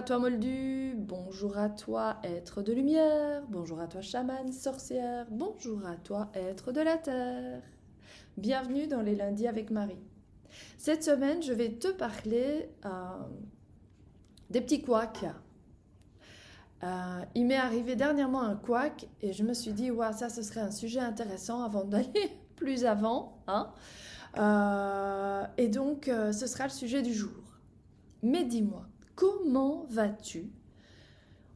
à toi Moldu, bonjour à toi être de lumière, bonjour à toi chamane, sorcière, bonjour à toi être de la terre. Bienvenue dans les lundis avec Marie. Cette semaine, je vais te parler des petits couacs. Il m'est arrivé dernièrement un couac et je me suis dit, ouais, ça ce serait un sujet intéressant avant d'aller plus avant, hein. Ce sera le sujet du jour. Mais dis-moi, comment vas-tu?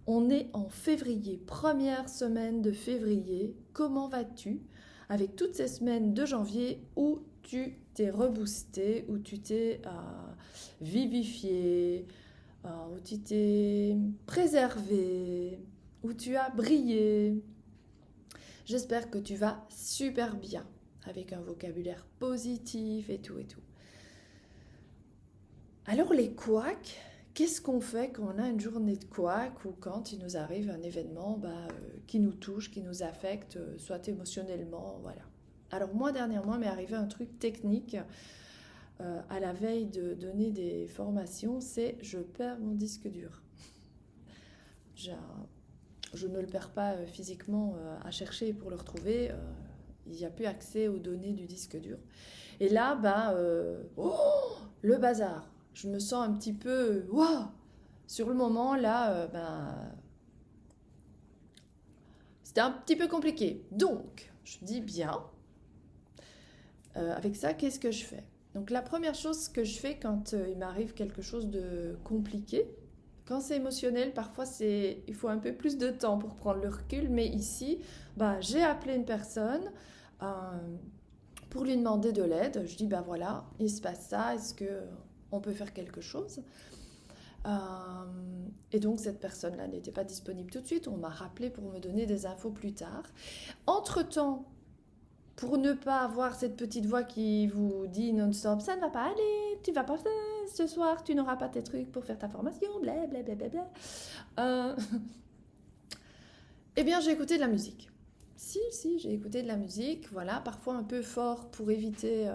On est en février, première semaine de février. Comment vas-tu avec toutes ces semaines de janvier où tu t'es reboosté, où tu t'es vivifié, où tu t'es préservé, où tu as brillé? J'espère que tu vas super bien, avec un vocabulaire positif et tout et tout. Alors les couacs, qu'est-ce qu'on fait quand on a une journée de couac ou quand il nous arrive un événement qui nous touche, qui nous affecte, soit émotionnellement, voilà. Alors moi dernièrement, il m'est arrivé un truc technique à la veille de donner des formations, c'est je perds mon disque dur. Je ne le perds pas physiquement à chercher pour le retrouver, il n'y a plus accès aux données du disque dur. Et là, le bazar. Je me sens un petit peu, waouh, sur le moment, là, c'était un petit peu compliqué. Donc, je dis bien, avec ça, qu'est-ce que je fais? Donc, la première chose que je fais quand il m'arrive quelque chose de compliqué, quand c'est émotionnel, parfois il faut un peu plus de temps pour prendre le recul, mais ici, j'ai appelé une personne pour lui demander de l'aide. Je dis, voilà, il se passe ça, est-ce qu'on peut faire quelque chose? Et donc cette personne-là n'était pas disponible tout de suite, on m'a rappelé pour me donner des infos plus tard. Entre-temps, pour ne pas avoir cette petite voix qui vous dit non-stop, ça ne va pas aller, tu vas pas faire ce soir, tu n'auras pas tes trucs pour faire ta formation, blablabla. Eh bien, j'ai écouté de la musique. Si, j'ai écouté de la musique, voilà, parfois un peu fort pour éviter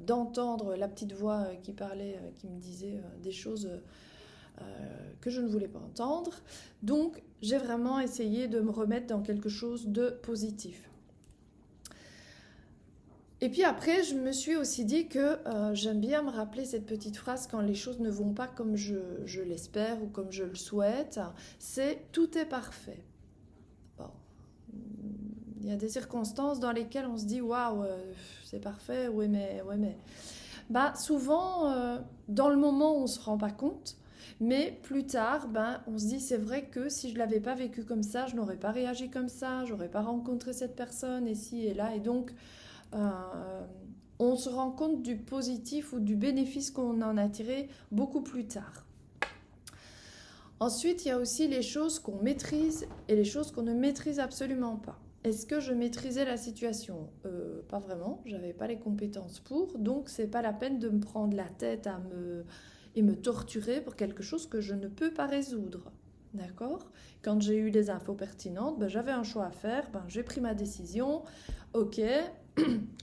d'entendre la petite voix qui parlait, qui me disait des choses que je ne voulais pas entendre. Donc, j'ai vraiment essayé de me remettre dans quelque chose de positif. Et puis après, je me suis aussi dit que j'aime bien me rappeler cette petite phrase quand les choses ne vont pas comme je l'espère ou comme je le souhaite, c'est « tout est parfait ». Bon, il y a des circonstances dans lesquelles on se dit « waouh, c'est parfait, ouais mais… ». Souvent, dans le moment, on ne se rend pas compte, mais plus tard, on se dit c'est vrai que si je ne l'avais pas vécu comme ça, je n'aurais pas réagi comme ça, je n'aurais pas rencontré cette personne ici et là. Et donc, on se rend compte du positif ou du bénéfice qu'on en a tiré beaucoup plus tard. Ensuite, il y a aussi les choses qu'on maîtrise et les choses qu'on ne maîtrise absolument pas. Est-ce que je maîtrisais la situation? Pas vraiment, j'avais pas les compétences pour, donc c'est pas la peine de me prendre la tête et me torturer pour quelque chose que je ne peux pas résoudre. D'accord? Quand j'ai eu les infos pertinentes, j'avais un choix à faire, j'ai pris ma décision, ok,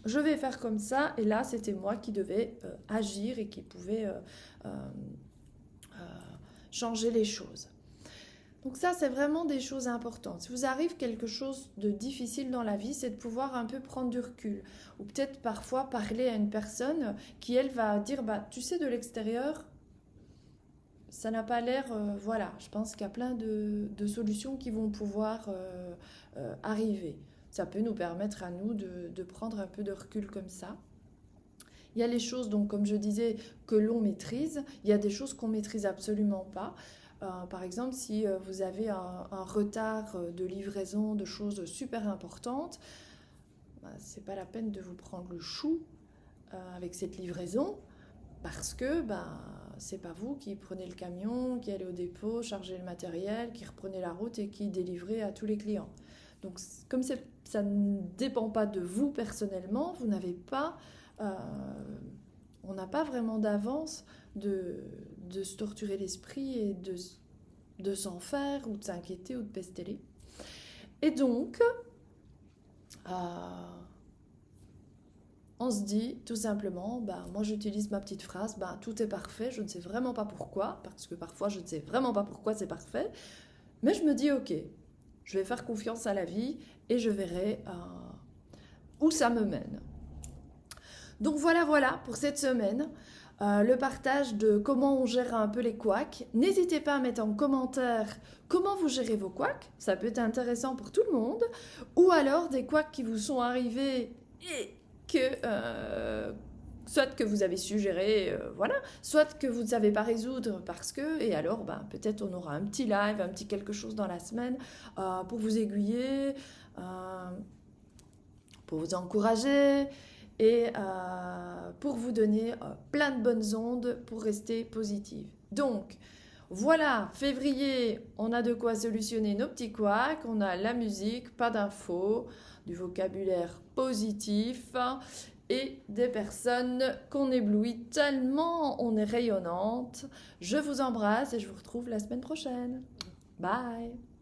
je vais faire comme ça, et là c'était moi qui devais agir et qui pouvait changer les choses. Donc ça, c'est vraiment des choses importantes. Si vous arrive quelque chose de difficile dans la vie, c'est de pouvoir un peu prendre du recul. Ou peut-être parfois parler à une personne qui, elle, va dire, tu sais, de l'extérieur, ça n'a pas l'air… voilà, je pense qu'il y a plein de solutions qui vont pouvoir arriver. Ça peut nous permettre à nous de prendre un peu de recul comme ça. Il y a les choses, donc, comme je disais, que l'on maîtrise. Il y a des choses qu'on ne maîtrise absolument pas. Par exemple, si vous avez un retard de livraison de choses super importantes, c'est pas la peine de vous prendre le chou avec cette livraison parce que c'est pas vous qui prenez le camion, qui allez au dépôt, chargez le matériel, qui reprenez la route et qui délivrez à tous les clients. Donc, comme ça ne dépend pas de vous personnellement, vous n'avez pas… on n'a pas vraiment d'avance de se torturer l'esprit et de s'en faire ou de s'inquiéter ou de pesteler. Et donc, on se dit tout simplement, moi j'utilise ma petite phrase, tout est parfait, je ne sais vraiment pas pourquoi, parce que parfois je ne sais vraiment pas pourquoi c'est parfait, mais je me dis ok, je vais faire confiance à la vie et je verrai où ça me mène. Donc voilà pour cette semaine. Le partage de comment on gère un peu les couacs. N'hésitez pas à mettre en commentaire comment vous gérez vos couacs, ça peut être intéressant pour tout le monde, ou alors des couacs qui vous sont arrivés et que soit que vous avez su gérer, soit que vous ne savez pas résoudre parce que, et alors peut-être on aura un petit live, un petit quelque chose dans la semaine pour vous aiguiller, pour vous encourager, et pour vous donner plein de bonnes ondes pour rester positive. Donc, voilà, février, on a de quoi solutionner nos petits couacs, on a la musique, pas d'infos, du vocabulaire positif et des personnes qu'on éblouit tellement on est rayonnante. Je vous embrasse et je vous retrouve la semaine prochaine. Bye!